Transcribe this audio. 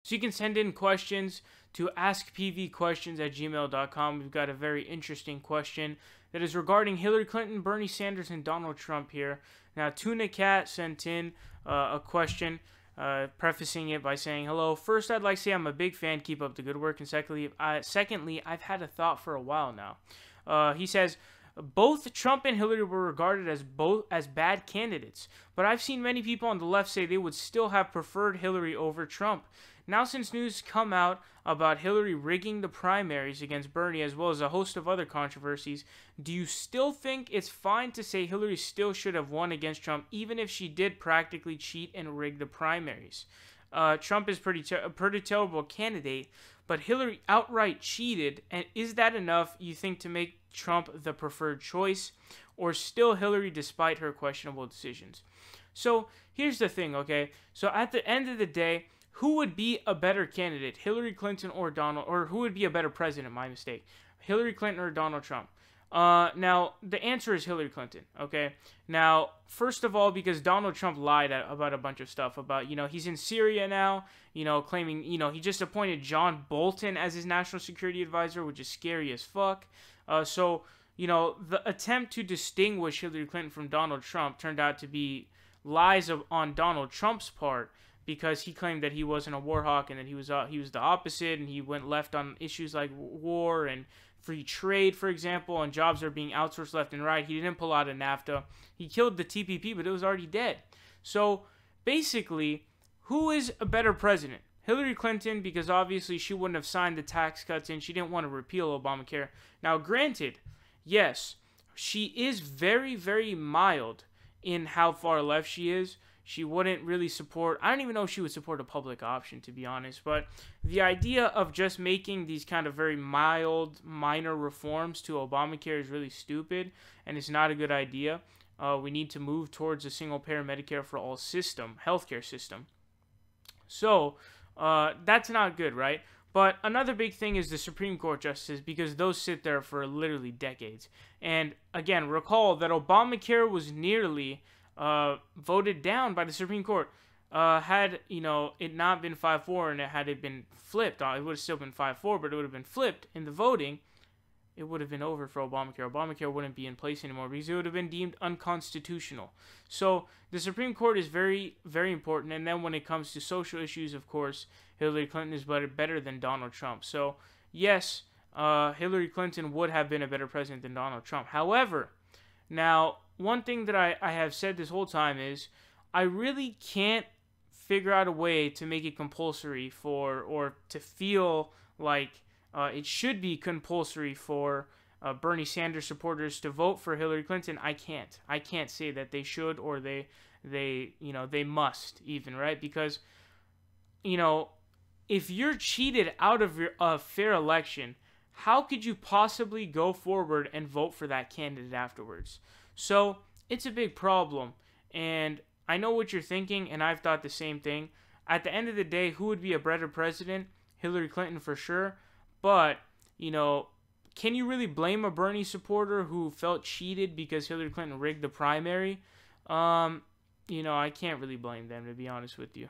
So you can send in questions to AskPVQuestions@gmail.com. We've got a very interesting question that is regarding Hillary Clinton, Bernie Sanders, and Donald Trump here. Now, Tuna Cat sent in a question, prefacing it by saying, "Hello. First, I'd like to say I'm a big fan. Keep up the good work. And secondly, I've had a thought for a while now." He says, "Both Trump and Hillary were regarded as bad candidates, but I've seen many people on the left say they would still have preferred Hillary over Trump. Now, since news come out about Hillary rigging the primaries against Bernie, as well as a host of other controversies, do you still think it's fine to say Hillary still should have won against Trump, even if she did practically cheat and rig the primaries? Trump is a pretty terrible candidate, but Hillary outright cheated, and is that enough, you think, to make Trump the preferred choice, or still Hillary despite her questionable decisions?" So here's the thing, okay? So at the end of the day, who would be a better candidate, Hillary Clinton or who would be a better president, my mistake, Hillary Clinton or Donald Trump? Now, the answer is Hillary Clinton, okay? Now, first of all, because Donald Trump lied about a bunch of stuff about, he's in Syria now, claiming, he just appointed John Bolton as his national security advisor, which is scary as fuck. So, the attempt to distinguish Hillary Clinton from Donald Trump turned out to be lies on Donald Trump's part, because he claimed that he wasn't a war hawk and that he was the opposite, and he went left on issues like war and free trade, for example, and jobs are being outsourced left and right. He didn't pull out of NAFTA. He killed the TPP, but it was already dead. So basically, who is a better president? Hillary Clinton, because obviously she wouldn't have signed the tax cuts and she didn't want to repeal Obamacare. Now, granted, yes, she is very, very mild in how far left she is. She wouldn't really support, I don't even know if she would support a public option, to be honest, but the idea of just making these kind of very mild, minor reforms to Obamacare is really stupid, and it's not a good idea. We need to move towards a single-payer Medicare for all healthcare system. So, that's not good, right? But another big thing is the Supreme Court justices, because those sit there for literally decades. And again, recall that Obamacare was nearly voted down by the Supreme Court. Had it not been 5-4 and had it been flipped, it would have still been 5-4, but it would have been flipped in the voting. It would have been over for Obamacare. Obamacare wouldn't be in place anymore because it would have been deemed unconstitutional. So the Supreme Court is very, very important. And then when it comes to social issues, of course, Hillary Clinton is better than Donald Trump. So yes, Hillary Clinton would have been a better president than Donald Trump. However, now, one thing that I have said this whole time is I really can't figure out a way to make it compulsory or to feel like it should be compulsory for Bernie Sanders supporters to vote for Hillary Clinton. I can't say that they should or they must even, right? Because, if you're cheated out of a fair election, how could you possibly go forward and vote for that candidate afterwards? So it's a big problem, and I know what you're thinking, and I've thought the same thing. At the end of the day, who would be a better president? Hillary Clinton for sure, but, can you really blame a Bernie supporter who felt cheated because Hillary Clinton rigged the primary? I can't really blame them, to be honest with you.